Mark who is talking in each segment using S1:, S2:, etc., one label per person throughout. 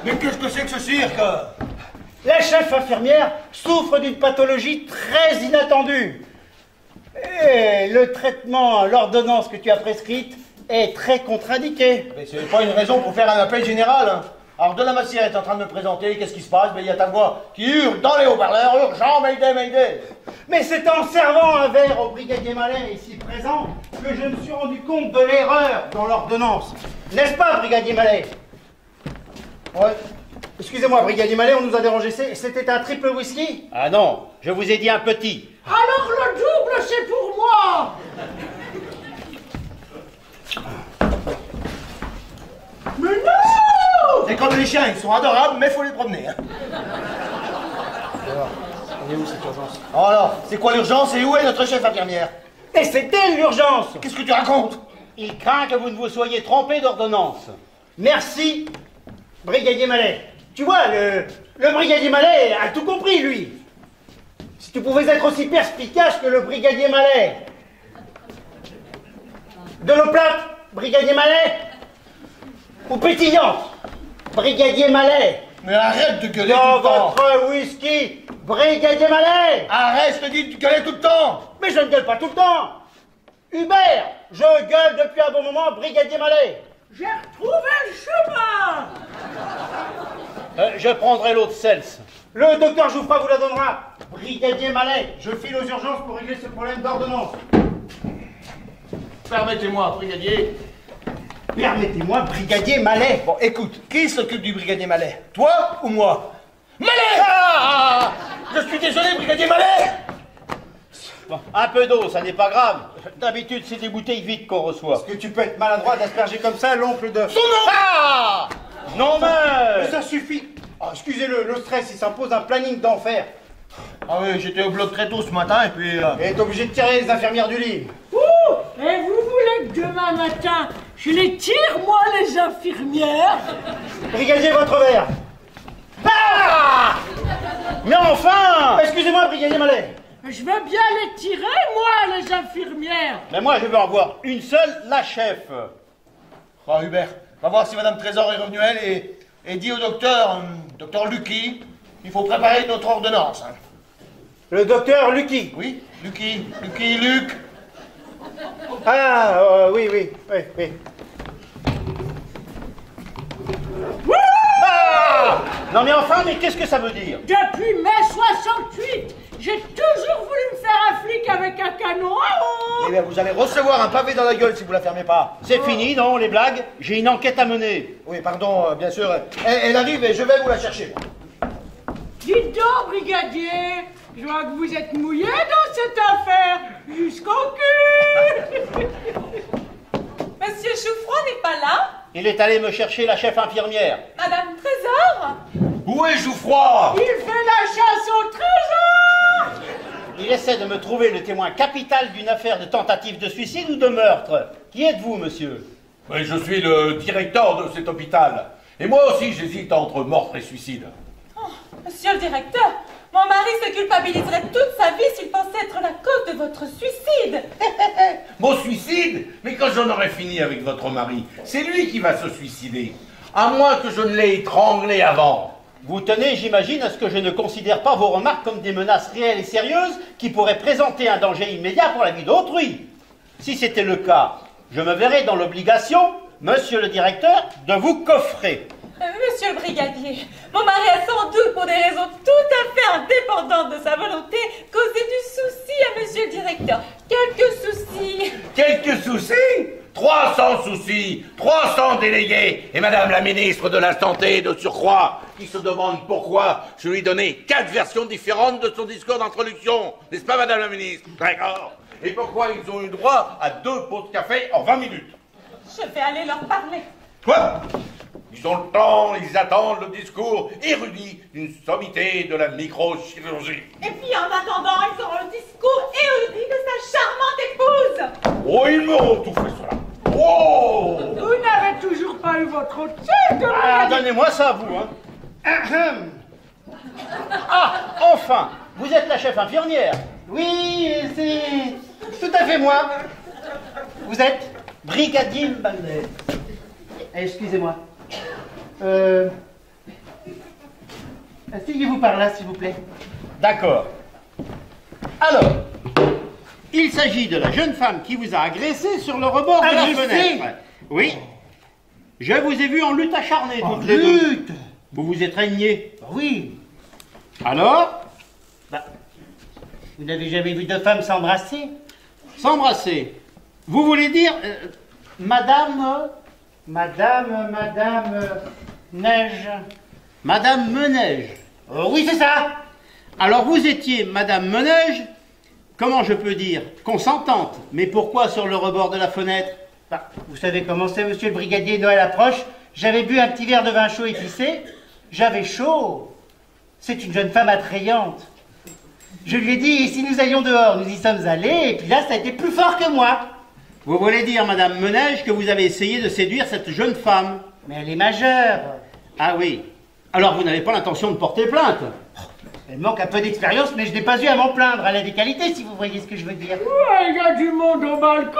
S1: Mais qu'est-ce que c'est que ce cirque?
S2: La chef infirmière souffre d'une pathologie très inattendue. Et le traitement, l'ordonnance que tu as prescrite est très contre-indiquée.
S1: Mais c'est pas une raison pour faire un appel général. Hein. Alors de la Massière est en train de me présenter, qu'est-ce qui se passe? Ben il y a ta voix qui hurle dans les haut-parleurs, urgent, Mayday, Mayday.
S2: Mais c'est en servant un verre au brigadier Mallet ici présent que je me suis rendu compte de l'erreur dans l'ordonnance. N'est-ce pas, brigadier Mallet? Ouais. Excusez-moi, brigadier Mallet, on nous a dérangé. C'était un triple whisky?
S3: Ah non, je vous ai dit un petit.
S4: Alors le double, c'est pour moi. Mais non!
S1: C'est comme les chiens, ils sont adorables, mais faut les promener. Hein.
S2: Alors, on est où cette urgence?
S1: Oh alors, c'est quoi l'urgence et où est notre chef infirmière?
S2: Et c'est elle l'urgence!
S1: Qu'est-ce que tu racontes?
S3: Il craint que vous ne vous soyez trompé d'ordonnance.
S2: Merci, brigadier Mallet. Tu vois, le brigadier Mallet a tout compris, lui. Si tu pouvais être aussi perspicace que le brigadier Mallet. De l'eau plate, brigadier Mallet. Ou pétillante, brigadier Mallet.
S1: Mais arrête de gueuler
S2: Dans
S1: tout le temps.
S2: votre whisky, brigadier Mallet.
S1: Arrête, je te dis de gueuler tout le temps.
S2: Mais je ne gueule pas tout le temps. Hubert, je gueule depuis un bon moment, brigadier Mallet.
S4: J'ai retrouvé le chemin.
S3: Je prendrai l'autre Cels.
S2: Le docteur Jouffroy vous la donnera. Brigadier Mallet, je file aux urgences pour régler ce problème d'ordonnance.
S1: Permettez-moi, brigadier.
S2: Permettez-moi, brigadier Mallet.
S1: Bon, écoute, qui s'occupe du brigadier Mallet? Toi ou moi? Mallet! Ah, je suis désolé, brigadier Mallet!
S3: Bon, un peu d'eau, ça n'est pas grave. D'habitude, c'est des bouteilles vides qu'on reçoit.
S2: Est-ce que tu peux être maladroit d'asperger comme ça l'oncle de...
S1: Son nom!
S3: Ah! Non mais...
S2: Ça suffit. Oh, excusez-le, le stress, il s'impose un planning d'enfer.
S1: Ah oui, j'étais au bloc très tôt ce matin et puis...
S2: Et t'es obligé de tirer les infirmières du lit.
S4: Ouh! Et vous voulez que demain matin, je les tire, moi, les infirmières?
S2: Brigadier, votre verre.
S3: Ah! Mais enfin!
S2: Excusez-moi, brigadier Mallet.
S4: Je veux bien les tirer, moi, les infirmières.
S3: Mais moi, je veux en voir une seule, la chef.
S1: Oh, Hubert, va voir si Madame Trésor est revenue, elle, et dis au docteur, docteur Lucky, il faut préparer notre ordonnance. Hein.
S2: Le docteur Lucky.
S1: Oui, Lucky, Luc.
S2: Ah, oui.
S3: Ah! Non mais enfin, mais qu'est-ce que ça veut dire?
S4: Depuis mai 68, j'ai toujours voulu me faire un flic avec un canon à eau.
S1: Eh bien, vous allez recevoir un pavé dans la gueule si vous la fermez pas.
S3: C'est fini, non, les blagues? J'ai une enquête à mener.
S1: Oui, pardon, bien sûr. Elle arrive et je vais vous la chercher.
S4: Dites donc, brigadier, je vois que vous êtes mouillé dans cette affaire, jusqu'au cul.
S5: Monsieur Jouffroy n'est pas là?
S3: Il est allé me chercher la chef infirmière.
S5: Madame Trésor?
S1: Où est Jouffroy?
S4: Il fait la chasse au trésor.
S3: Il essaie de me trouver le témoin capital d'une affaire de tentative de suicide ou de meurtre. Qui êtes-vous, monsieur?
S6: Oui, je suis le directeur de cet hôpital. Et moi aussi, j'hésite entre meurtre et suicide.
S5: Oh, monsieur le directeur, mon mari se culpabiliserait toute sa vie s'il pensait être la cause de votre suicide.
S6: Mon suicide? Mais quand j'en aurai fini avec votre mari, c'est lui qui va se suicider. À moins que je ne l'ai étranglé avant.
S3: Vous tenez, j'imagine, à ce que je ne considère pas vos remarques comme des menaces réelles et sérieuses qui pourraient présenter un danger immédiat pour la vie d'autrui. Si c'était le cas, je me verrais dans l'obligation, monsieur le directeur, de vous coffrer.
S5: Monsieur le brigadier, mon mari a sans doute, pour des raisons tout à fait indépendantes de sa volonté, causé du souci à monsieur le directeur. Quelques soucis.
S6: Quelques soucis? 300 soucis, 300 délégués, et madame la ministre de la Santé de surcroît, qui se demande pourquoi je lui ai donné 4 versions différentes de son discours d'introduction. N'est-ce pas, madame la ministre? D'accord. Et pourquoi ils ont eu droit à 2 pots de café en 20 minutes?
S5: Je vais aller leur parler.
S6: Quoi? Ils ont le temps, ils attendent le discours érudit d'une sommité de la microchirurgie.
S5: Et puis en attendant, ils auront le discours érudit de sa charmante épouse.
S6: Oh, ils m'auront tout fait cela. Oh!
S4: Vous n'avez toujours pas eu votre titre,
S3: Ah,
S4: brigadier.
S3: donnez-moi ça à vous, hein. Ah, enfin, vous êtes la chef infirmière.
S2: Oui, c'est tout à fait moi. Vous êtes brigadier Mallet. Excusez-moi. Asseyez-vous par là, s'il vous plaît.
S3: D'accord. Alors, il s'agit de la jeune femme qui vous a agressé sur le rebord de la
S2: Agressé?
S3: fenêtre. Oui. Je vous ai vu en lutte acharnée toutes les deux.
S2: Lutte!
S3: Vous vous étreignez.
S2: Oui.
S3: Alors,
S2: Vous n'avez jamais vu deux femmes s'embrasser?
S3: s'embrasser. Vous voulez dire, Madame
S2: Neige.
S3: Madame Meneige.
S2: Oui, c'est ça.
S3: Alors vous étiez Madame Meneige, comment je peux dire, consentante. Mais pourquoi sur le rebord de la fenêtre?
S2: Vous savez comment c'est, monsieur le brigadier, Noël approche. J'avais bu un petit verre de vin chaud épicé. J'avais chaud. C'est une jeune femme attrayante. Je lui ai dit, si nous allions dehors, nous y sommes allés, et puis là, ça a été plus fort que moi.
S3: Vous voulez dire, Madame Meneige, que vous avez essayé de séduire cette jeune femme?
S2: Mais elle est majeure.
S3: Ah oui. Alors vous n'avez pas l'intention de porter plainte?
S2: Elle manque un peu d'expérience, mais je n'ai pas eu à m'en plaindre. Elle a des qualités, si vous voyez ce que je veux dire.
S4: Ouais, il y a du monde au balcon.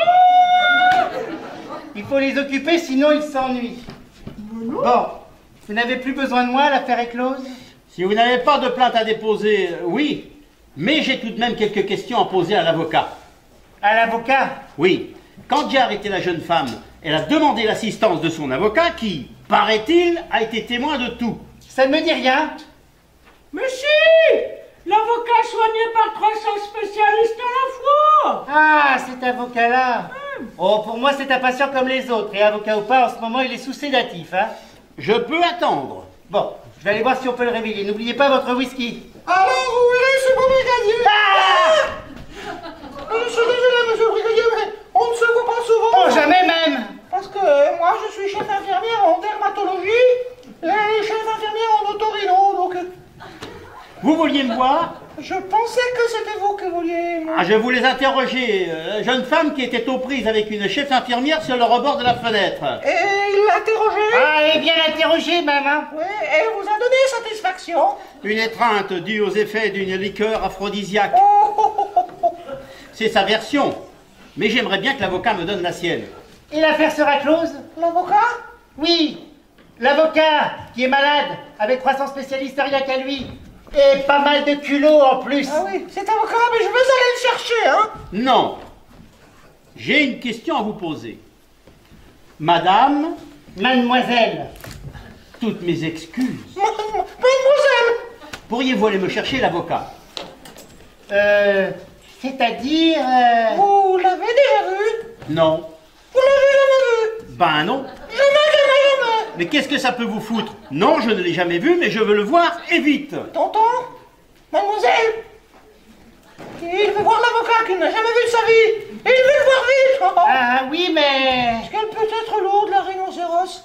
S2: Il faut les occuper, sinon ils s'ennuient. Bon, vous n'avez plus besoin de moi, l'affaire est close?
S3: Si vous n'avez pas de plainte à déposer, oui. Mais j'ai tout de même quelques questions à poser à l'avocat.
S2: À l'avocat?
S3: Oui. Quand j'ai arrêté la jeune femme, elle a demandé l'assistance de son avocat qui, paraît-il, a été témoin de tout.
S2: Ça ne me dit rien.
S4: Mais si, l'avocat soigné par 300 spécialistes à la fois.
S2: Ah, cet avocat-là. Oh, pour moi, c'est un patient comme les autres. Et avocat ou pas, en ce moment, il est sous sédatif, hein.
S3: Je peux attendre.
S2: Bon, je vais aller voir si on peut le réveiller. N'oubliez pas votre whisky.
S1: Alors, où est ce beau brigadier? Je suis désolé, monsieur le brigadier, mais on ne se voit pas souvent.
S2: Oh, jamais même.
S1: Parce que moi, je suis chef infirmière en dermatologie et chef infirmière en otorino, donc
S3: Vous vouliez me voir?
S1: je pensais que c'était vous que vouliez.
S3: Ah, je voulais interroger jeune femme qui était aux prises avec une chef infirmière sur le rebord de la fenêtre.
S1: Et il l'a interrogé.
S2: Ah, elle est bien interrogée, même, hein.
S1: Oui, et elle vous a donné satisfaction.
S3: Une étreinte due aux effets d'une liqueur aphrodisiaque.
S1: Oh, oh, oh, oh, oh.
S3: C'est sa version. Mais j'aimerais bien que l'avocat me donne la sienne.
S2: Et l'affaire sera close?
S1: L'avocat?
S2: Oui. L'avocat, qui est malade, avec 300 spécialistes rien qu'à lui. Et pas mal de culot en plus.
S1: Ah oui, cet avocat, mais je vais aller le chercher, hein.
S3: Non. J'ai une question à vous poser. Madame,
S2: Mademoiselle.
S3: toutes mes excuses.
S1: Mademoiselle.
S3: Pourriez-vous aller me chercher l'avocat?
S2: C'est-à-dire...
S1: Vous l'avez déjà vu?
S3: Non.
S1: Vous l'avez jamais vu?
S3: Ben non.
S1: Jamais.
S3: Mais qu'est-ce que ça peut vous foutre? Non, je ne l'ai jamais vu, mais je veux le voir, et vite.
S1: Tonton? Mademoiselle? Il veut voir l'avocat qu'il n'a jamais vu de sa vie. Et il veut le voir vite.
S2: Ah oui, mais...
S1: Est-ce qu'elle peut être lourde, la rhinocéros?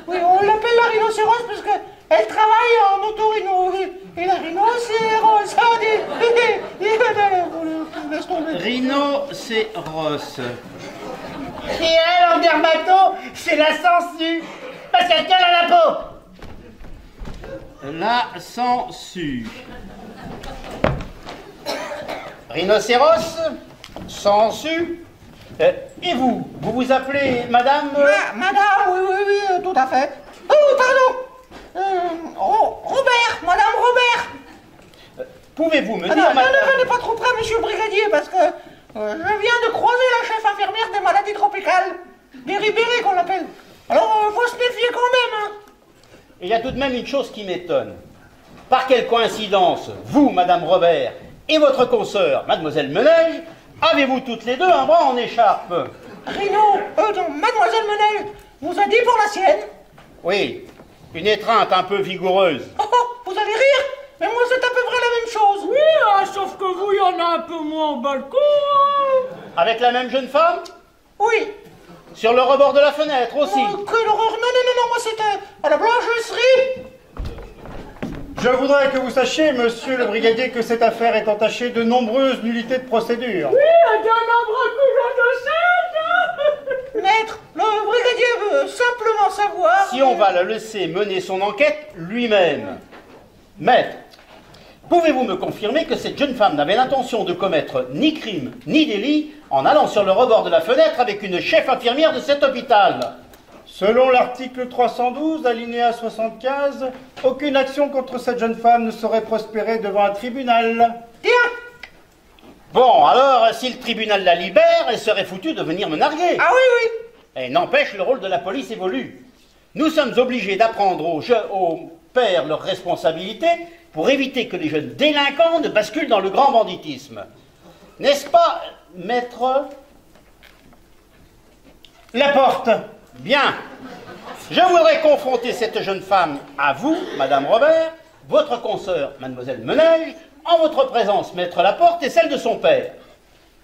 S1: Oui, on l'appelle la rhinocéros parce qu'elle travaille en otorino. Et la rhinocéros, ça dit... Laisse tomber.
S3: Rhinocéros.
S2: Et elle, en dermato, c'est la sangsue. Parce qu'elle colle à la peau.
S3: La sangsue. Rhinocéros, sangsue. Et vous? Vous vous appelez Madame...
S1: Madame, oui, tout à fait. Oh, pardon. Robert, Madame Robert.
S3: Pouvez-vous me
S1: Non,
S3: dire,
S1: ne
S3: Madame...
S1: venez pas trop près, monsieur le brigadier, parce que je viens de croiser la chef infirmière des maladies tropicales. Des Ribéry qu'on l'appelle. Alors, faut se méfier quand même, hein.
S3: Il y a tout de même une chose qui m'étonne. Par quelle coïncidence, vous, Madame Robert, et votre consoeur, Mademoiselle Meneige, avez-vous toutes les deux un bras en écharpe?
S1: Rino, non, Mademoiselle Menel, vous a dit pour la sienne.
S3: Oui, une étreinte un peu vigoureuse.
S1: Oh, vous allez rire, mais moi c'est à peu près la même chose.
S4: Oui, sauf que vous, il y en a un peu moins au balcon.
S3: Avec la même jeune femme?
S1: Oui.
S3: Sur le rebord de la fenêtre aussi?
S1: Oh, quelle horreur. Non, moi c'était à la blanchisserie.
S2: Je voudrais que vous sachiez, monsieur le brigadier, que cette affaire est entachée de nombreuses nullités de procédure.
S4: Oui, il y a de nombreux cousins de scène.
S1: Maître, le brigadier veut simplement savoir...
S3: Si on va le laisser mener son enquête lui-même. Maître, pouvez-vous me confirmer que cette jeune femme n'avait l'intention de commettre ni crime ni délit en allant sur le rebord de la fenêtre avec une chef infirmière de cet hôpital?
S2: Selon l'article 312, alinéa 75, aucune action contre cette jeune femme ne saurait prospérer devant un tribunal.
S1: Tiens.
S3: Bon, alors, si le tribunal la libère, elle serait foutue de venir me narguer.
S1: Ah oui, oui.
S3: Et n'empêche, le rôle de la police évolue. Nous sommes obligés d'apprendre aux pères leurs responsabilités pour éviter que les jeunes délinquants ne basculent dans le grand banditisme. N'est-ce pas, maître
S2: Laporte.
S3: Bien. Je voudrais confronter cette jeune femme à vous, Madame Robert, votre consoeur, Mademoiselle Menège, en votre présence, maître Laporte, et celle de son père.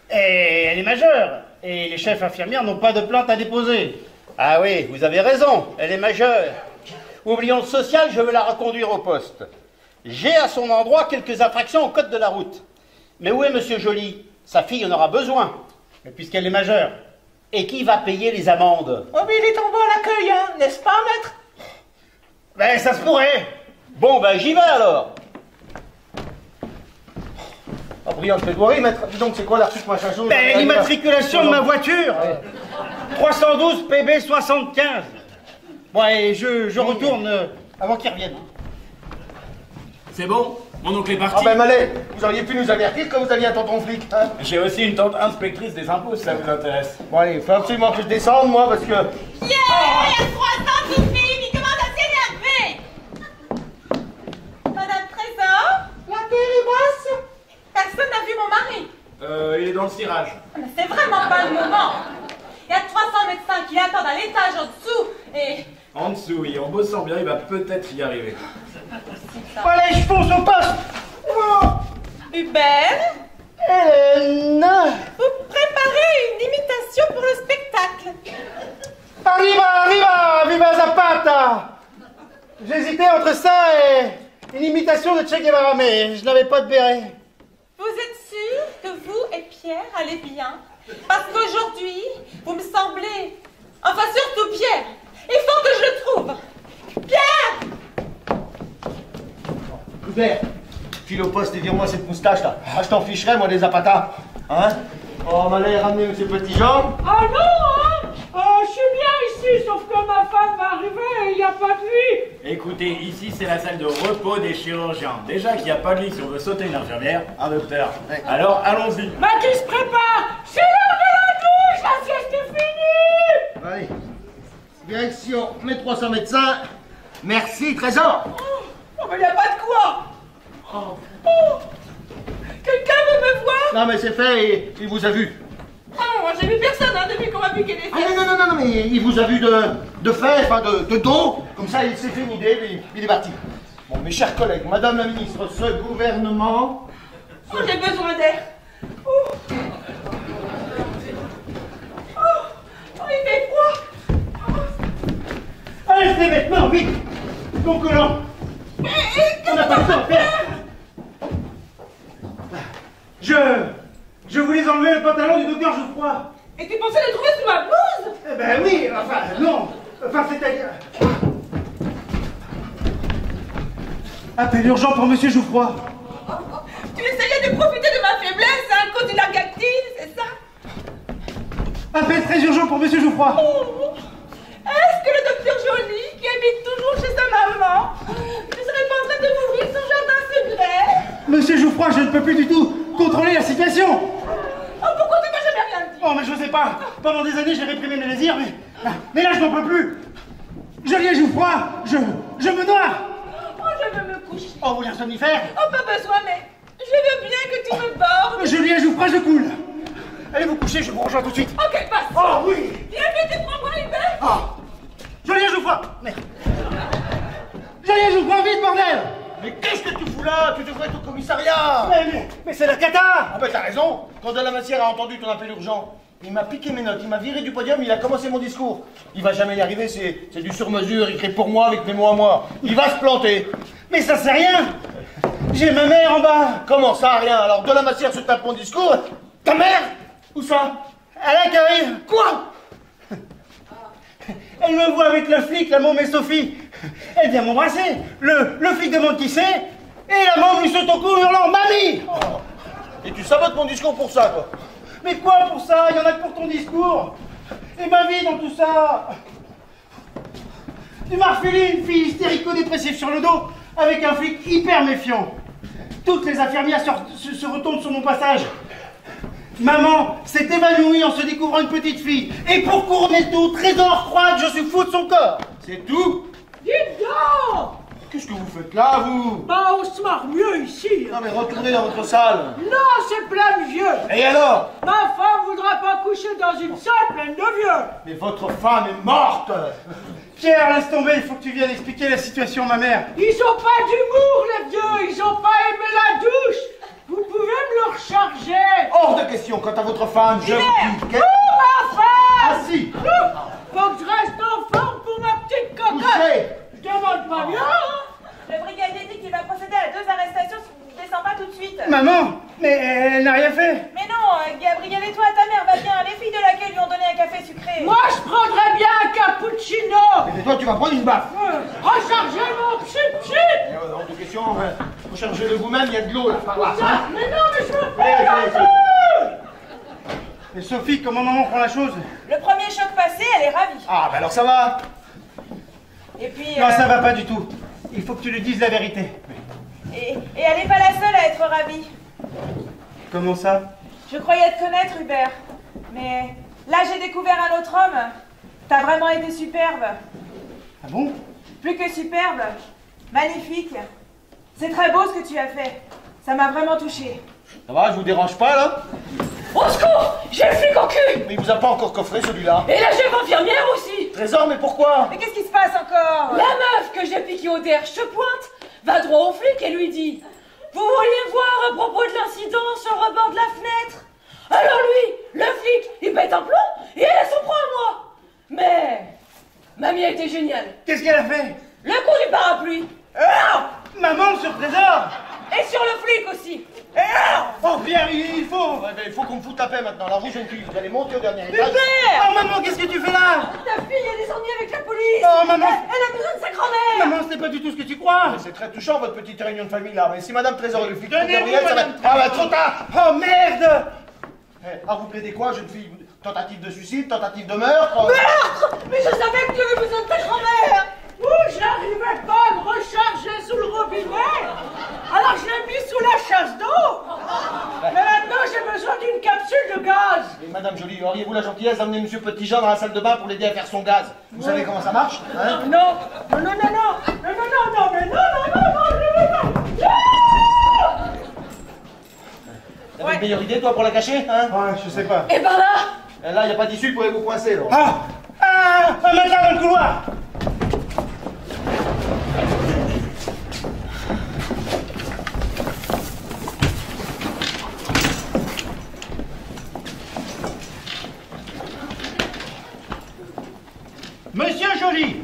S2: Et elle est majeure. Et les chefs infirmières n'ont pas de plainte à déposer.
S3: Ah oui, vous avez raison, elle est majeure. Oublions le social, je veux la reconduire au poste. J'ai à son endroit quelques infractions au code de la route. Mais où est Monsieur Joly? Sa fille en aura besoin.
S2: Mais puisqu'elle est majeure.
S3: Et qui va payer les amendes?
S1: Oh, mais il est en bas à l'accueil, hein, n'est-ce pas, maître?
S2: Ben, ça se pourrait.
S3: Bon, ben j'y vais alors.
S7: Ah, brillant, je te dois, maître. Dis donc, c'est quoi l'article machin chose?
S2: Ben, l'immatriculation de ma voiture. 312 PB 75. Bon, et je retourne avant qu'il revienne.
S8: C'est bon? Mon oncle est parti.
S7: Ah ben Malais, vous auriez pu nous avertir quand vous aviez un tonton flic, hein?
S8: J'ai aussi une tante inspectrice des impôts, si ça vous intéresse.
S7: Bon allez, il faut absolument que je descende, moi, parce que...
S5: Yeah, il y a 300 filles, il commence à s'énerver. Madame Trésor,
S1: La terre est basse.
S5: personne n'a vu mon mari.
S8: Il est dans le cirage.
S5: Mais c'est vraiment pas le moment. Il y a 300 médecins qui l'attendent à l'étage en dessous et...
S8: En dessous, oui, en bossant bien, il va peut-être y arriver.
S2: Allez, je fonce au poste.
S5: Hubert,
S2: Hélène.
S5: vous préparez une imitation pour le spectacle.
S2: Arriva, arriva, viva Zapata. J'hésitais entre ça et une imitation de Che Guevara, mais je n'avais pas de béret.
S5: Vous êtes sûr que vous et Pierre allez bien? Parce qu'aujourd'hui, vous me semblez... Enfin, surtout Pierre. Il faut que je le trouve. Pierre!
S7: Hubert, file au poste et vire-moi cette moustache, là. Ah, je t'en ficherai, moi, des zapatas. Hein? Oh, Malais, ramenez M. Petitjean.
S4: Ah non, hein? Je suis bien ici, sauf que ma femme va arriver et il n'y a pas de lit.
S8: Écoutez, ici c'est la salle de repos des chirurgiens. Déjà qu'il n'y a pas de lit si on veut sauter une infirmière, un docteur. Alors allons-y.
S4: Ma qui se prépare. C'est l'heure de la douche, la sieste est finie.
S7: Allez. Direction, mes 300 médecins. Merci, Trésor.
S4: Oh, mais il n'y a pas de quoi. Oh. Quelqu'un veut me voir?
S7: Non, mais c'est fait, et il vous a vu.
S5: Ah, moi j'ai vu personne hein, depuis qu'on m'a vu qu'elle est...
S7: Ah non, mais il vous a vu de fait, enfin de dos. Comme ça, il s'est fait une idée, mais il est parti. Bon, mes chers collègues, Madame la Ministre, ce gouvernement...
S5: Oh, j'ai besoin d'air. Oh. Oh, il fait froid.
S2: Allez, les vêtements, vite. Ton collant. On n'a pas le temps de perdre. Je voulais enlever le pantalon du docteur Geoffroy.
S5: Et tu pensais le trouver sous ma blouse?
S2: Eh ben oui, enfin, non. Enfin, c'est-à-dire... Appel urgent pour Monsieur Geoffroy.
S5: Tu essayais de profiter de ma faiblesse à cause de la gâtine, c'est ça?
S2: Appel très urgent pour Monsieur Geoffroy.
S5: Oh. Est-ce que le docteur Joly, qui habite toujours chez sa maman, ne serait pas en train de m'ouvrir son jardin secret?
S2: Monsieur Geoffroy, je ne peux plus du tout contrôler la situation.
S5: Oh, pourquoi tu m'as jamais rien dit?
S2: Oh, mais je sais pas. Pendant des années, j'ai réprimé mes désirs, mais là, je n'en peux plus. Geôlier Geoffroy, je me noie.
S5: Oh, je veux me coucher.
S2: Oh, vous voulez un somnifère?
S5: Oh, pas besoin, mais je veux bien que tu me bordes.
S2: Geôlier Geoffroy, je coule. Allez vous coucher, je vous rejoins tout de suite.
S5: Ok, passe.
S2: Oh, oui.
S5: Viens vite, tu prends Hubert.
S2: Oh. Geôlier Geoffroy. Merde. Geôlier Geoffroy, vite, bordel.
S7: Mais qu'est-ce que tu fous là? Tu devrais être au commissariat.
S2: Mais c'est la cata.
S7: Ah ben t'as raison. Quand Delamassière a entendu ton appel urgent, il m'a piqué mes notes, il m'a viré du podium, il a commencé mon discours. Il va jamais y arriver, c'est du sur-mesure, écrit pour moi avec mes mots à moi. Il va se planter.
S2: Mais ça c'est rien. J'ai ma mère en bas.
S7: Comment ça, rien? Alors Delamassière se tape mon discours. Ta mère? Où ça?
S2: Elle qui arrive.
S7: Quoi?
S2: Elle me voit avec le flic, la môme et Sophie. Elle vient m'embrasser. Le flic demande qui c'est. Et la môme lui saute au cou hurlant Mamie.
S7: Oh. Et tu sabotes mon discours pour ça, quoi.
S2: Mais quoi pour ça? Il y en a que pour ton discours. Et ma vie dans tout ça. Tu m'as refilé une fille hystérico-dépressive sur le dos avec un flic hyper méfiant. Toutes les infirmières se retournent sur mon passage. Maman s'est évanouie en se découvrant une petite fille. Et pour couronner le tout, Trésor croit que je suis fou de son corps.
S7: C'est tout?
S4: Dites donc!
S7: Qu'est-ce que vous faites là, vous?
S4: Bah, on se marre mieux ici.
S7: Non mais retournez dans votre salle.
S4: Non, c'est plein de vieux.
S7: Et alors?
S4: Ma femme voudra pas coucher dans une salle pleine de vieux.
S7: Mais votre femme est morte.
S2: Pierre, laisse tomber, il faut que tu viennes expliquer la situation à ma mère.
S4: Ils ont pas d'humour, les vieux. Ils ont pas aimé la douche. Vous pouvez me le recharger.
S7: Hors de question, quant à votre femme, je vous dis qu'elle...
S4: Ma femme!
S7: Assis.
S4: Faut que je reste en forme pour ma petite cocotte.
S7: Couchez.
S4: Je demande pas bien, hein?
S5: Le brigadier dit qu'il va procéder à 2 arrestations si vous ne descendez pas tout de suite.
S2: Maman, mais elle n'a rien fait.
S5: Mais non, Gabriel et toi, ta mère va bien. Les filles de l'accueil lui ont donné un café sucré.
S4: Moi, je prendrais bien un cappuccino.
S7: Et toi, tu vas prendre une baffe.
S4: Rechargez mon pchit-pchit.
S7: Hors de question, rechargez-le vous-même, il y a de l'eau là, par là. Hein?
S4: Mais non, mais je veux
S7: Allez,
S4: pas
S7: allez,
S4: la douche.
S2: Et Sophie, comment maman prend la chose?
S5: Le premier choc passé, elle est ravie.
S7: Ah, bah alors ça va.
S5: Et puis...
S2: Non, ça va pas du tout. Il faut que tu lui dises la vérité.
S5: Et elle n'est pas la seule à être ravie.
S2: Comment ça?
S5: Je croyais te connaître, Hubert. Mais là, j'ai découvert un autre homme. T'as vraiment été superbe.
S2: Ah bon?
S5: Plus que superbe. Magnifique. C'est très beau ce que tu as fait. Ça m'a vraiment touchée.
S7: Ça va, je vous dérange pas là?
S9: Au secours! J'ai le flic au cul!
S7: Mais il vous a pas encore coffré celui-là.
S9: Et la chef infirmière aussi!
S7: Trésor, mais pourquoi?
S5: Mais qu'est-ce qui se passe encore?
S9: La meuf que j'ai piquée au derrière se pointe, va droit au flic et lui dit: vous vouliez voir à propos de l'incident sur le rebord de la fenêtre? Alors lui, le flic, il pète un plomb et elle s'en prend à moi! Mais mamie a été géniale.
S2: Qu'est-ce qu'elle a fait?
S9: Le coup du parapluie!
S2: Maman sur Trésor!
S9: Et sur le flic aussi!
S2: Oh Pierre, il faut!
S7: Ouais, ben, il faut qu'on me foute la paix maintenant. Alors vous, jeune fille, vous allez monter au dernier étage.
S2: Oh maman, qu'est-ce que tu fais là?
S9: Ta fille a des ennuis avec la police!
S2: Oh maman!
S9: Elle a besoin de sa grand-mère!
S2: Maman, ce n'est pas du tout ce que tu crois!
S7: C'est très touchant votre petite réunion de famille là. Mais si Madame Trésor et le flic
S2: Tenez-vous,
S7: Gabriel, ça va...
S2: Madame
S7: Ah bah trop tard.
S2: Oh merde!
S7: Ah, vous plaidez quoi, jeune fille? Tentative de suicide, tentative de meurtre?
S9: Meurtre! Mais je savais que tu avais besoin de ta grand-mère!
S4: J'arrivais pas à me recharger sous le robinet. Alors je l'ai mis sous la chasse d'eau. Mais maintenant j'ai besoin d'une capsule de gaz.
S7: Et Madame Jolie, auriez-vous la gentillesse d'amener Monsieur Petit-Jean dans la salle de bain pour l'aider à faire son gaz? Vous savez comment ça marche, hein?
S4: Non, non, non, non, non, non, non, non, non, mais non, non, non, non, non, non.
S7: T'avais une meilleure idée, toi, pour la cacher, hein?
S2: Ouais, je sais pas.
S9: Et ben là,
S7: Et là, y a pas d'issue, vous pouvez vous coincer, là.
S2: Un matelas dans le couloir! Monsieur Joly!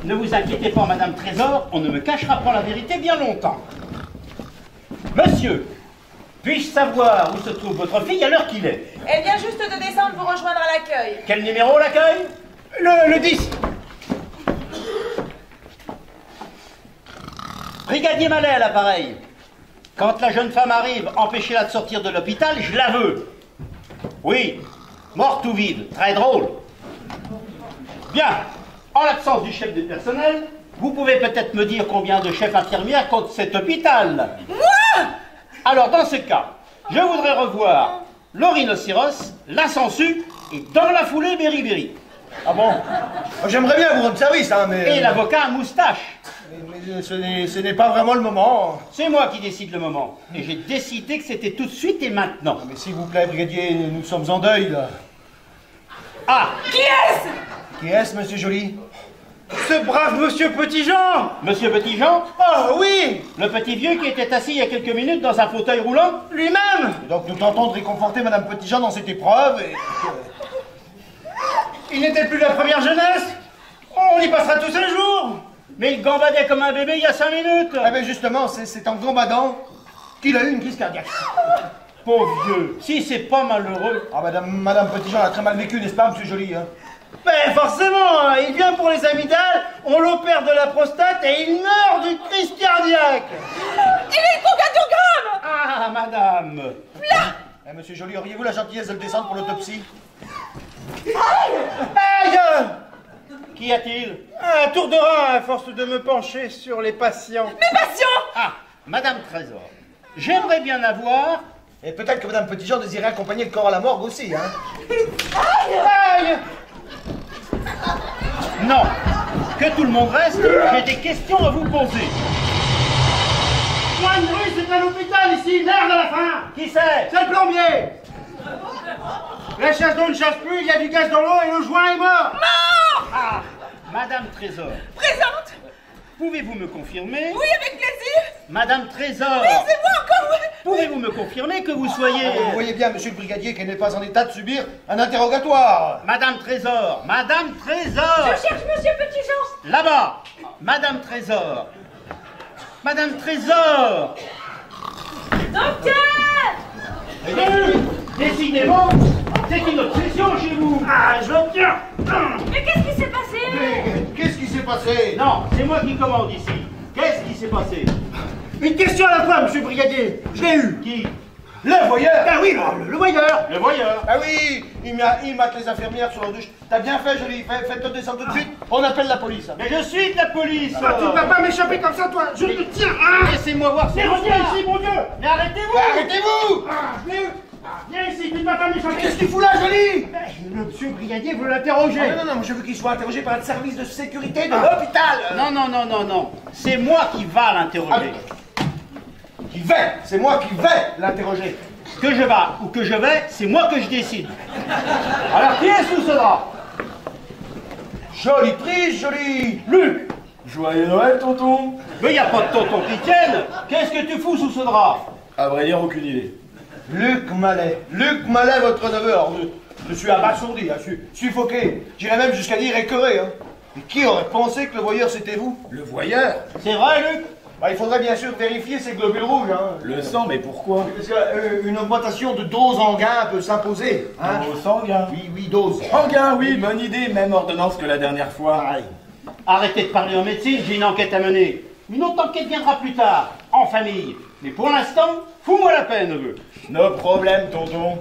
S2: Ne vous inquiétez pas, Madame Trésor, on ne me cachera pas la vérité bien longtemps. Monsieur, puis-je savoir où se trouve votre fille à l'heure qu'il est?
S5: Elle vient juste de descendre pour rejoindre à l'accueil.
S2: Quel numéro l'accueil? Le 10. Brigadier Mallet à l'appareil. Quand la jeune femme arrive, empêchez-la de sortir de l'hôpital, je la veux. Oui, morte ou vive, très drôle. Bien, en l'absence du chef de personnel, vous pouvez peut-être me dire combien de chefs infirmières compte cet hôpital?
S9: moi!
S2: Alors, dans ce cas, je voudrais revoir le rhinocéros, la sangsue et dans la foulée, Berry-Berry.
S7: Ah bon? J'aimerais bien vous rendre service, hein, mais...
S2: Et l'avocat à moustache.
S7: Mais ce n'est pas vraiment le moment.
S2: C'est moi qui décide le moment. Et j'ai décidé que c'était tout de suite et maintenant.
S7: Mais s'il vous plaît, brigadier, nous sommes en deuil, là.
S2: Ah!
S9: Qui est-ce?
S7: Qui est-ce, monsieur Joly?
S2: Ce brave monsieur Petit-Jean! Monsieur Petit-Jean?
S7: Oh, oui!
S2: Le petit vieux qui était assis il y a quelques minutes dans un fauteuil roulant? Lui-même!
S7: Et donc nous tentons de réconforter Madame Petit-Jean dans cette épreuve et...
S2: Il n'était plus de la première jeunesse! On y passera tous un jour! Mais il gambadait comme un bébé il y a 5 minutes!
S7: Eh bien justement, c'est en gambadant qu'il a eu une crise cardiaque.
S2: Pauvre vieux, si c'est pas malheureux.
S7: Ah, Madame Petit-Jean a très mal vécu, n'est-ce pas, monsieur Joly, hein?
S2: Ben forcément, il vient pour les amygdales, on l'opère de la prostate et il meurt d'une crise cardiaque.
S9: Il est pour cardiogramme!
S2: Ah, madame.
S7: Eh, monsieur Joly, auriez-vous la gentillesse de le descendre pour l'autopsie?
S2: Aïe!
S3: Qu'y a-t-il?
S7: Un tour de rein à force de me pencher sur les patients.
S9: Mes patients!
S3: Ah, Madame Trésor, j'aimerais bien avoir...
S7: Et peut-être que Madame Petitjean désirait accompagner le corps à la morgue aussi, hein.
S3: Aïe! Non, que tout le monde reste, j'ai des questions à vous poser.
S2: Soigne rue, c'est un hôpital ici, merde à la fin.
S3: Qui c'est?
S2: C'est le plombier. La chasse d'eau ne chasse plus, il y a du gaz dans l'eau et le joint est mort.
S3: Ah, Madame Trésor,
S9: Présente!
S3: pouvez-vous me confirmer?
S9: Oui, avec plaisir!
S3: Madame Trésor,
S9: C'est moi encore, oui!
S3: pouvez-vous me confirmer que vous soyez...
S7: Vous voyez bien, monsieur le brigadier, qu'elle n'est pas en état de subir un interrogatoire.
S3: Madame Trésor, Madame Trésor!
S9: Je cherche monsieur Petitjean!
S3: Là-bas, Madame Trésor. Madame Trésor!
S9: Docteur!
S3: Décidément, c'est une obsession chez vous.
S2: Ah, je l'obtiens.
S9: Mais qu'est-ce qui s'est passé?
S7: Mais qu'est-ce qui s'est passé?
S3: Non, c'est moi qui commande ici. Qu'est-ce qui s'est passé?
S2: Une question à la fois, monsieur le brigadier. Je l'ai eu.
S3: Qui?
S2: Le voyeur. Ah oui, le voyeur.
S3: Le voyeur.
S7: Ah oui, il mate les infirmières sur leur douche. T'as bien fait, joli. Faites-le descendre tout de suite. On appelle la police.
S3: Mais je suis de la police.
S2: Ah, tu ne vas pas m'échapper comme ça, toi. Je te tiens. Ah,
S3: Laissez-moi voir ces
S2: reviens
S3: regards.
S2: ici, mon Dieu.
S3: Mais arrêtez-vous.
S7: Arrêtez-vous!
S2: Ah, je l'ai eu. Ah, viens ici, tu ne vas pas m'échapper.
S7: Qu'est-ce que tu fous là, joli?
S2: Le monsieur le brigadier veut l'interroger.
S7: Non, moi je veux qu'il soit interrogé par un service de sécurité de l'hôpital.
S3: Non. C'est moi qui va l'interroger.
S7: Qui vais? C'est moi qui vais l'interroger.
S3: Que je va ou que je vais, c'est moi que je décide. Alors qui est sous ce drap?
S7: Jolie prise, joli.
S3: Luc.
S8: Joyeux Noël, tonton.
S3: Mais il n'y a pas de tonton qui tienne. Qu'est-ce que tu fous sous ce drap?
S8: À vrai dire, aucune idée.
S7: Luc Mallet, votre neveu. Alors, je suis abasourdi, hein, je suis suffoqué. J'irais même jusqu'à dire écœuré. Hein. Et qui aurait pensé que le voyeur c'était vous?
S8: Le voyeur?
S3: C'est vrai, Luc?
S7: Bah, il faudrait bien sûr vérifier ces globules rouges. Hein.
S8: Le sang, mais pourquoi?
S7: Parce qu'une augmentation de dose en gain peut s'imposer. Hein.
S8: Au sanguin.
S7: Oui, dose.
S8: Sanguin, oui, bonne idée. Même ordonnance que la dernière fois.
S7: Pareil.
S3: Arrêtez de parler en médecine, j'ai une enquête à mener. Une autre enquête viendra plus tard, en famille. Mais pour l'instant, fous-moi la paix, neveu.
S8: No problème, tonton.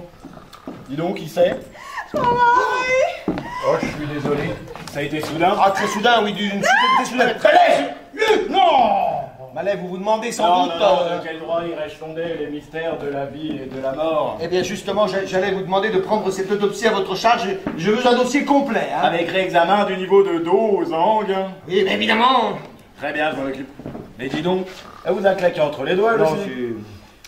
S8: Dis donc, qui c'est?
S9: Oh,
S8: je suis désolé. Ça a été soudain?
S7: Ah, très soudain, oui, d'une super soudaine. Mallet! Luc, non! Mallet, vous vous demandez sans doute...
S8: de quel droit irais-je sonder les mystères de la vie et de la mort?
S7: Eh bien, justement, j'allais vous demander de prendre cette autopsie à votre charge. Je veux un dossier complet, hein.
S8: Avec réexamen du niveau de dose en gain.
S7: Oui, mais évidemment.
S8: Très bien, je m'en occupe. Mais dis donc, elle vous a claqué entre les doigts,
S7: Non,
S8: aussi.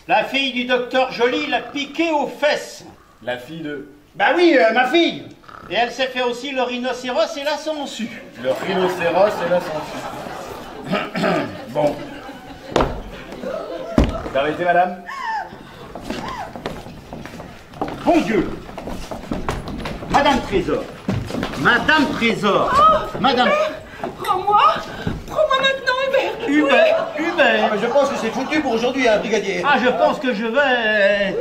S3: La fille du docteur Joly l'a piqué aux fesses.
S8: La fille de...
S2: Bah oui, ma fille.
S3: Et elle s'est fait aussi le rhinocéros et la sangsue.
S8: Le rhinocéros et la sangsue. Bon. Vous arrêtez, madame?
S3: Bon Dieu. Madame Trésor. Madame Trésor. Madame...
S9: Prends-moi maintenant, Hubert!
S3: Hubert.
S7: Ah, mais je pense que c'est foutu pour aujourd'hui, hein, brigadier.
S3: Ah, je pense que je vais...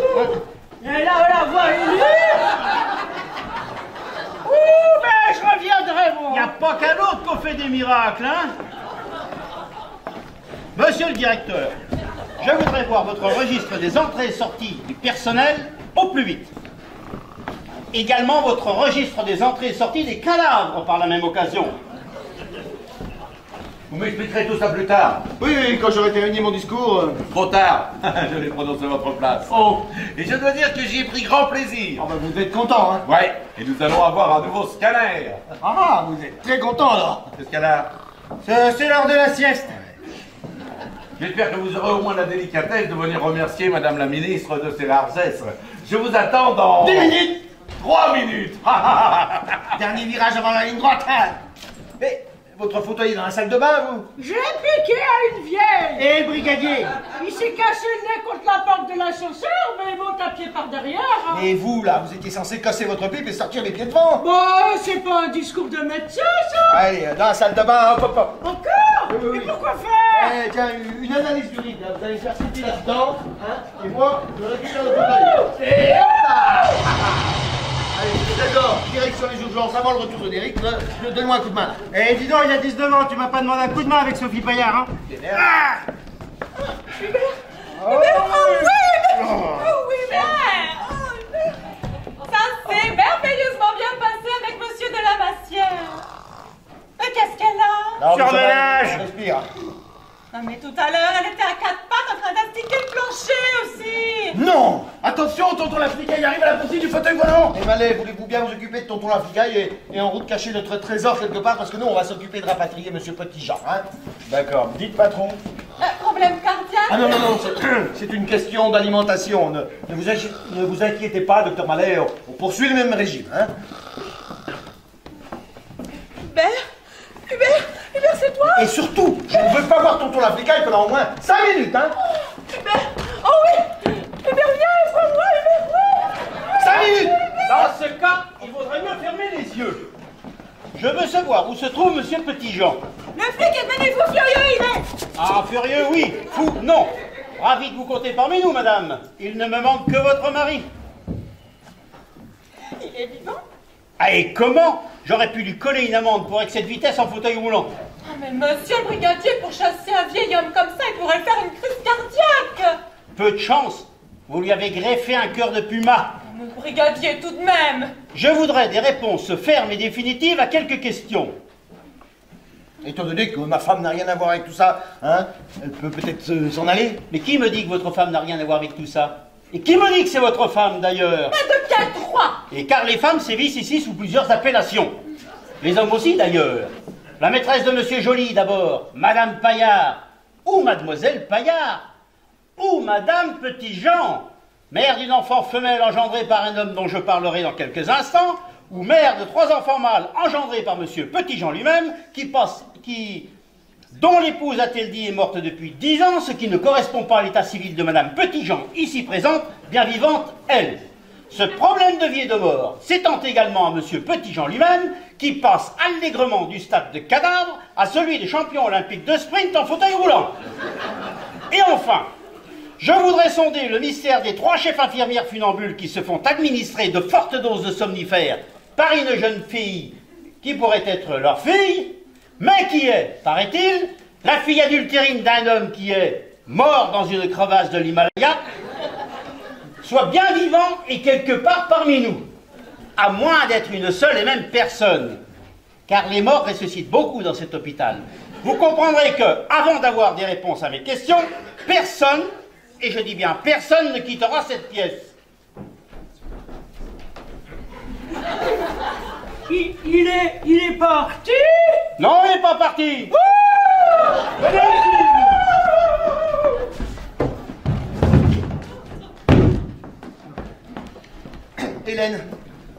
S4: Et là, la voix élue. Ben, je reviendrai,
S3: Il
S4: moi.
S3: n'y a pas qu'à l'autre qu'on fait des miracles, hein? Monsieur le directeur, je voudrais voir votre registre des entrées et sorties du personnel au plus vite. Également votre registre des entrées et sorties des cadavres par la même occasion.
S6: Vous m'expliquerez tout ça plus tard.
S7: Oui, quand j'aurai terminé mon discours...
S6: Trop tard. Je l'ai prononcé à votre place.
S7: Oh.
S6: Et je dois dire que j'y ai pris grand plaisir.
S7: Ah bah, vous devez être content, hein.
S6: Ouais, et nous allons avoir un nouveau scanner.
S7: Ah, vous êtes très content, alors.
S6: Ce scanner.
S2: C'est l'heure de la sieste.
S6: J'espère que vous aurez au moins la délicatesse de venir remercier Madame la Ministre de ses largesses. Je vous attends dans...
S7: 10 minutes.
S6: 3 minutes.
S7: Dernier virage avant la ligne droite. Hein. Mais votre fauteuil est dans la salle de bain, vous?
S4: J'ai piqué à une vieille.
S2: Et le brigadier?
S4: Il s'est cassé le nez contre la porte de l'ascenseur, mais il monte à pied par derrière. Hein.
S7: Et vous, là, vous étiez censé casser votre pipe et sortir les pieds devant.
S4: Bon, c'est pas un discours de médecin, ça.
S7: Allez, dans la salle de bain, hop, hop, hop.
S4: Encore?
S7: Oui.
S4: Mais pourquoi faire?
S7: Eh, tiens, une analyse d'urine, là. Vous allez faire sauter là-dedans, hein, et moi, je récupère le fauteuil. Et hop là. Allez, d'accord, direction les urgences avant le retour de Derrick, donne-moi un coup de main, là.
S2: Eh, dis donc, il a 19 ans, tu m'as pas demandé un coup de main avec Sophie Payard, hein?
S9: Hubert! Oh oui, Hubert! Ça s'est merveilleusement bien passé avec Monsieur de la Massière.
S5: mais qu'est-ce qu'elle a?
S7: Non, mais ça va,
S2: Surmenage.
S7: respire.
S5: Non, mais tout à l'heure, elle était à quatre pattes en train d'astiquer le plancher aussi.
S7: Non!
S8: Attention, tonton l'Africain, il arrive à la poursuite du fauteuil volant.
S7: Et Malais, voulez-vous bien vous occuper de tonton l'Africaille et en route cacher notre trésor quelque part parce que nous on va s'occuper de rapatrier monsieur Petit-Jean, hein?
S8: D'accord, dites patron.
S5: Problème cardiaque?
S7: Ah non, non, non, c'est une question d'alimentation. Ne vous inquiétez pas, docteur Malais, on poursuit le même régime, hein?
S9: Hubert, c'est toi?
S7: Et surtout, je ne veux pas voir tonton l'Africaille pendant au moins 5 minutes, hein?
S9: Oh oui! Hubert, viens, prends-moi, Hubert,
S7: 5 minutes!
S3: Dans ce cas, il vaudrait mieux fermer les yeux. Je veux savoir où se trouve monsieur Petit-Jean.
S5: Le flic est venu fou furieux, il est.
S3: Ah, furieux, oui. Fou, non. Ravi de vous compter parmi nous, madame. Il ne me manque que votre mari.
S5: Il est vivant?
S3: Ah, et comment? J'aurais pu lui coller une amende pour excès de vitesse en fauteuil roulant.
S5: Ah, mais monsieur le brigadier, pour chasser un vieil homme comme ça, il pourrait faire une crise cardiaque.
S3: Peu de chance. Vous lui avez greffé un cœur de puma.
S5: Mais brigadier, tout de même.
S3: Je voudrais des réponses fermes et définitives à quelques questions.
S7: Étant donné que ma femme n'a rien à voir avec tout ça, hein, elle peut peut-être s'en aller?
S3: Mais qui me dit que votre femme n'a rien à voir avec tout ça? Et qui me dit que c'est votre femme, d'ailleurs?
S5: Mais de quel droit?
S3: Et car les femmes sévissent ici sous plusieurs appellations. Les hommes aussi, d'ailleurs. La maîtresse de Monsieur Joly, d'abord, Madame Paillard, ou Mademoiselle Paillard, ou Madame Petit-Jean, mère d'une enfant femelle engendrée par un homme dont je parlerai dans quelques instants, ou mère de 3 enfants mâles engendrés par Monsieur Petit-Jean lui-même, dont l'épouse, a-t-elle dit, est morte depuis 10 ans, ce qui ne correspond pas à l'état civil de Madame Petit-Jean, ici présente, bien vivante, elle. Ce problème de vie et de mort s'étend également à Monsieur Petit-Jean lui-même, qui passe allègrement du stade de cadavre à celui des champions olympiques de sprint en fauteuil roulant. Et enfin, je voudrais sonder le mystère des 3 chefs infirmières funambules qui se font administrer de fortes doses de somnifères par une jeune fille qui pourrait être leur fille, mais qui est, paraît-il, la fille adultérine d'un homme qui est mort dans une crevasse de l'Himalaya, soit bien vivant et quelque part parmi nous, à moins d'être une seule et même personne, car les morts ressuscitent beaucoup dans cet hôpital. Vous comprendrez que, avant d'avoir des réponses à mes questions, personne, et je dis bien personne, ne quittera cette pièce.
S4: Il est parti?
S3: Non, il n'est pas parti. Venez ici.
S7: Hélène,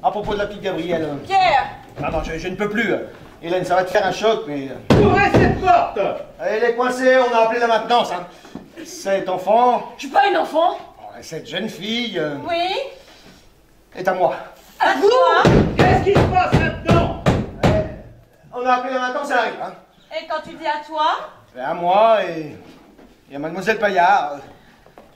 S7: à propos de la petite Gabrielle.
S5: Pierre.
S7: Pardon, je ne peux plus. Hélène, ça va te faire un choc, mais...
S2: Ouvrez cette porte.
S7: Elle est coincée, on a appelé la maintenance, hein. Cet enfant,
S9: Je suis pas une enfant.
S7: cette jeune fille,
S5: Oui.
S7: est à moi.
S5: À toi.
S2: Qu'est-ce qui se passe là-dedans?
S7: On a appelé la maintenance, elle arrive, hein.
S5: Et quand tu dis à toi?
S7: À moi et à mademoiselle Paillard.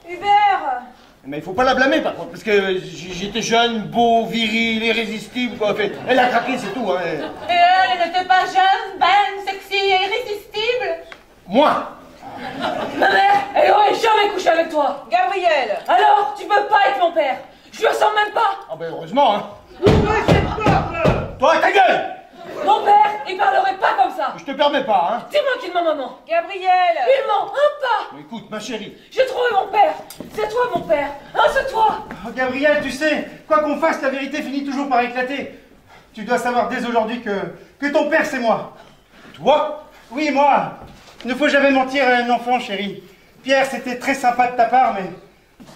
S5: Hubert.
S7: Mais il faut pas la blâmer par contre, parce que j'étais jeune, beau, viril, irrésistible, quoi. Fait, elle a craqué, c'est tout, hein.
S5: Et elle n'était pas jeune, belle, sexy et irrésistible?
S7: Moi!
S9: Ma mère, elle aurait jamais couché avec toi.
S5: Gabriel.
S9: Alors, tu peux pas être mon père. Je lui ressemble même pas.
S7: Ah ben heureusement, hein.
S2: Ouvrez cette porte.
S7: Toi, ta gueule!
S9: Mon père, il parlerait pas comme ça.
S7: Je te permets pas, hein.
S9: Dis-moi qu'il ment, maman.
S5: Gabriel.
S9: Il ment, un pas.
S7: Écoute, ma chérie.
S9: J'ai trouvé mon père. C'est toi, mon père. Hein, c'est toi.
S2: Oh, Gabriel, tu sais, quoi qu'on fasse, la vérité finit toujours par éclater. Tu dois savoir dès aujourd'hui que ton père, c'est moi.
S7: Toi?
S2: Oui, moi. Il ne faut jamais mentir à un enfant, chérie. Pierre, c'était très sympa de ta part, mais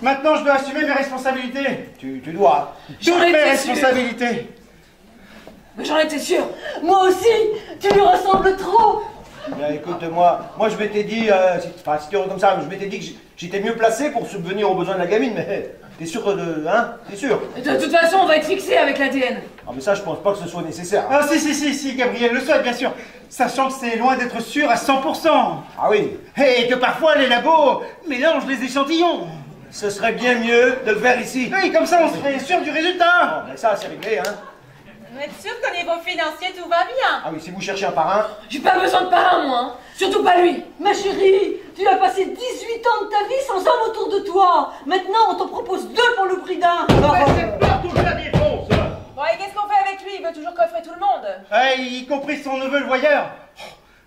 S2: maintenant, je dois assumer mes responsabilités.
S7: Tu dois.
S9: J'en
S2: Toutes mes
S9: étais sûre.
S2: responsabilités.
S9: Mais j'en étais sûre. Moi aussi, tu lui ressembles trop.
S7: Bien, écoute, moi je m'étais dit, si t'es heureux comme ça, je m'étais dit que j'étais mieux placé pour subvenir aux besoins de la gamine, mais t'es sûr hein? T'es sûr?
S9: De toute façon, on va être fixé avec l'ADN.
S7: Ah mais ça, je pense pas que ce soit nécessaire.
S2: Ah, si, Gabriel le souhaite, bien sûr. Sachant que c'est loin d'être sûr à 100%.
S7: Ah oui.
S2: Et que parfois, les labos mélangent les échantillons.
S7: Ce serait bien mieux de le faire ici.
S2: Oui, comme ça, on serait sûr du résultat.
S7: Mais ça, c'est réglé, hein.
S5: Vous êtes sûr qu'au niveau financier, tout va bien?
S7: Ah oui, si vous cherchez un parrain...
S9: J'ai pas besoin de parrain, moi. Hein. Surtout pas lui.
S10: Ma chérie, tu as passé 18 ans de ta vie sans homme autour de toi. Maintenant, on t'en propose 2 pour le prix d'un.
S3: Cette porte où je la défonce.
S5: Bon, et qu'est-ce qu'on fait avec lui? Il veut toujours coffrer tout le monde.
S2: Y compris son neveu le voyeur.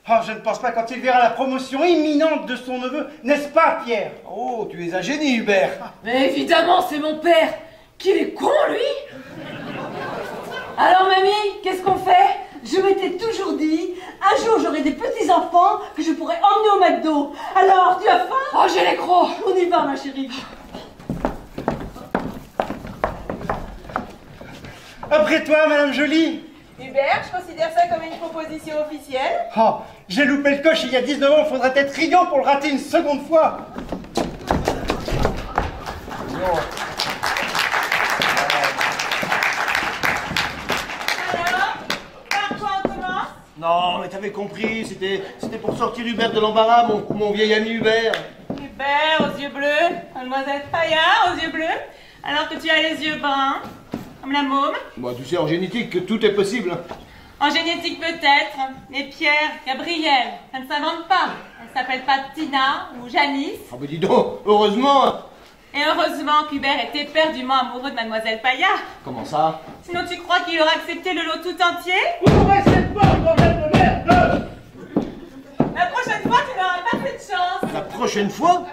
S2: Oh, je ne pense pas quand il verra la promotion imminente de son neveu, n'est-ce pas, Pierre?
S7: Oh, tu es un génie, Hubert.
S9: Mais évidemment, c'est mon père. Qu'il est con, lui. Alors, mamie, qu'est-ce qu'on fait?
S10: Je m'étais toujours dit, un jour j'aurai des petits-enfants que je pourrais emmener au McDo. Alors, tu as faim?
S9: Oh, j'ai les crocs.
S10: On y va, ma chérie.
S2: Après toi, Madame Jolie.
S5: Hubert, je considère ça comme une proposition officielle.
S2: Oh, j'ai loupé le coche il y a 19 ans, faudrait être idiot pour le rater une seconde fois.
S5: Alors, par quoi on commence?
S7: Non, mais t'avais compris, c'était pour sortir Hubert de l'embarras, mon vieil ami Hubert.
S5: Hubert, aux yeux bleus. Mademoiselle Paillard, aux yeux bleus. Alors que tu as les yeux bruns, comme la môme.
S7: Moi, tu sais, en génétique, tout est possible.
S5: En génétique peut-être, mais Pierre, Gabrielle, ça ne s'invente pas. Elle s'appelle pas Tina ou Janice.
S7: Ah bah dis donc, heureusement.
S5: Et heureusement qu'Hubert est éperdument amoureux de Mademoiselle Paillard.
S7: Comment ça?
S5: Sinon tu crois qu'il aurait accepté le lot tout entier?
S7: Ouvrez cette porte, bordel de merde!
S5: La prochaine fois, tu n'auras pas cette chance.
S7: La prochaine fois?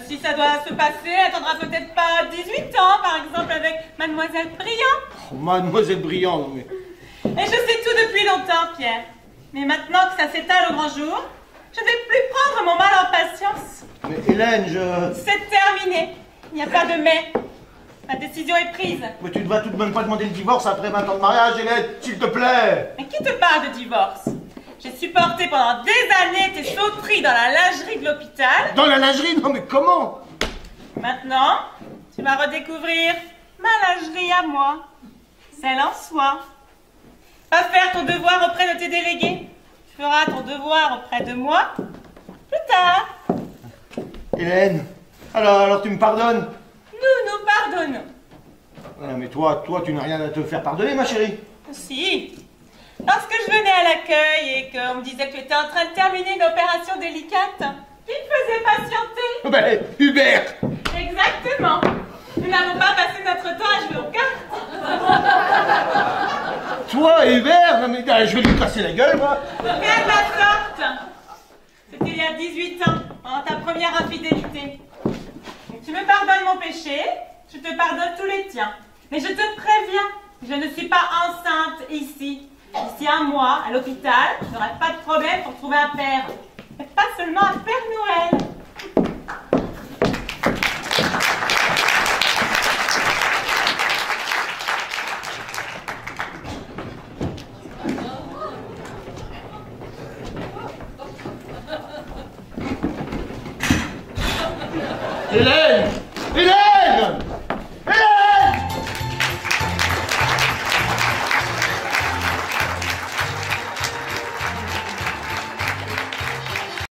S5: Si ça doit se passer, elle attendra peut-être pas 18 ans, par exemple avec Mademoiselle Brillant.
S7: Oh, Mademoiselle Brillant, non mais...
S5: Et je sais tout depuis longtemps, Pierre. Mais maintenant que ça s'étale au grand jour, je ne vais plus prendre mon mal en patience.
S7: Mais Hélène,
S5: C'est terminé. Il n'y a pas de mais. Ma décision est prise.
S7: Mais tu ne vas tout de même pas demander le divorce après 20 ans de mariage, Hélène, s'il te plaît.
S5: Mais qui te parle de divorce? J'ai supporté pendant des années tes sauteries dans la lingerie de l'hôpital.
S7: Dans la lingerie? Non mais comment?
S5: Maintenant, tu vas redécouvrir ma lingerie à moi. Celle en soie. Va faire ton devoir auprès de tes délégués. Tu feras ton devoir auprès de moi plus tard.
S7: Hélène, alors tu me pardonnes?
S5: Nous pardonnons.
S7: Non mais toi, tu n'as rien à te faire pardonner, ma chérie.
S5: Si. Lorsque je venais à l'accueil et qu'on me disait que tu étais en train de terminer une opération délicate, qui te faisait patienter?
S7: Ben, Hubert.
S5: Exactement. Nous n'avons pas passé notre temps à jouer aux cartes.
S7: Toi, Hubert? Non mais je vais lui casser la gueule, moi.
S5: Quelle la sorte. C'était il y a 18 ans, pendant ta première infidélité. Donc, tu me pardonnes mon péché, je te pardonne tous les tiens. Mais je te préviens, je ne suis pas enceinte ici. D'ici un mois, à l'hôpital, je n'aurai pas de problème pour trouver un père. Mais pas seulement un Père Noël.
S7: Hélène!